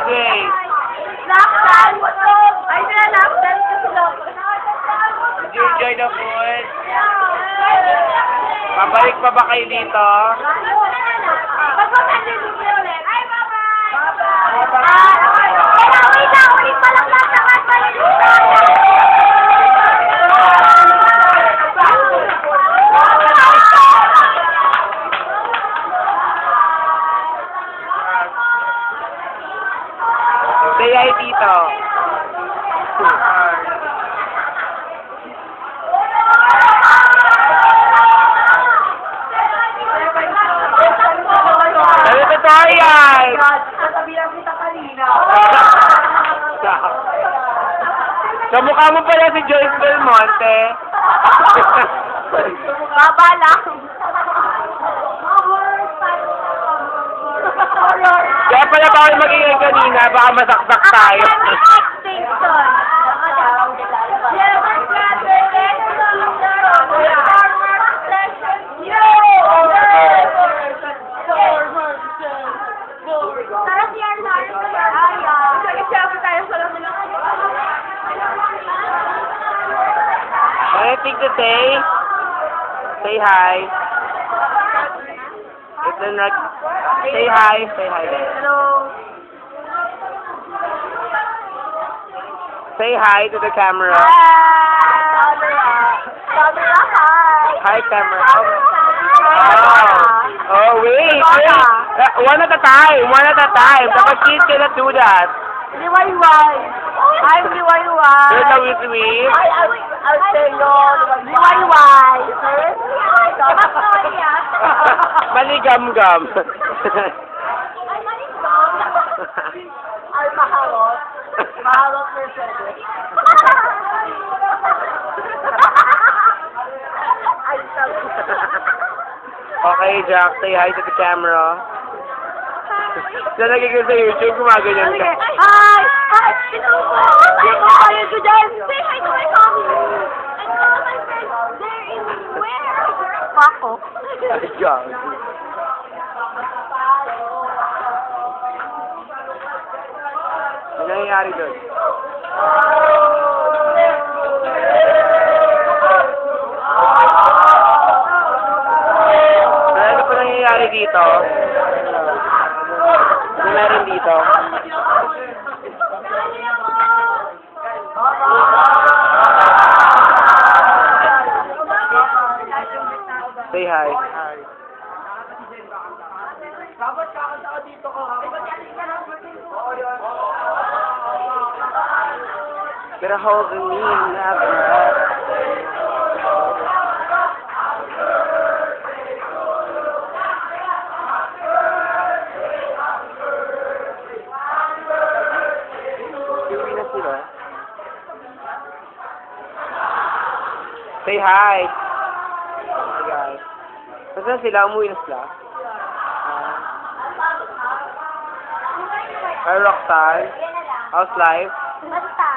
graduate? Lockdown! Ay, na lockdown kasi Did you enjoy the food? Pabalik pa ba kayo dito? Ulit pa lang natangat pa rin dito. Say hi, Tito. Ano totoo yan? Katabi lang kita kanina. Sa mukha mo pala si Joyce Belmonte. Baba lang. Kaya pala bawal magingay kanina, baka masaksak tayo. Extinction. Tara si Arnaro. Anything to say? Say hi. Ito nag... Say hi. Say hi. Hello. Say hi to the camera. Camera, hi. Hi, camera. Oh, wait. One at a time. One at a time. Dapat kids cannot do that. Liwayway. I'm Liwayway. You're the witch-witch. I'll say yun. Liwayway. Maligam-gam. Ay, maligam. Ay, maharot. Maharot Mercedes. Ay, sabi. Okay, Jack. Say hi to the camera. Sa nagiging sa YouTube, gumaganyan ka. Hi! Hi! Sino kayo ko dyan? Say hi to my family. And all my friends. They're in where? Mako. Ay, Jack. Ano nangyayari doon? Ano pa nangyayari dito? Ano meron dito? Say hi. Dapat kakanta ka dito ka. Get a hold of me never. Uwi na sila. Say hi. Hi guys. Saan sila? Umuwi na sila? Hi Roxanne. How's life? Basta.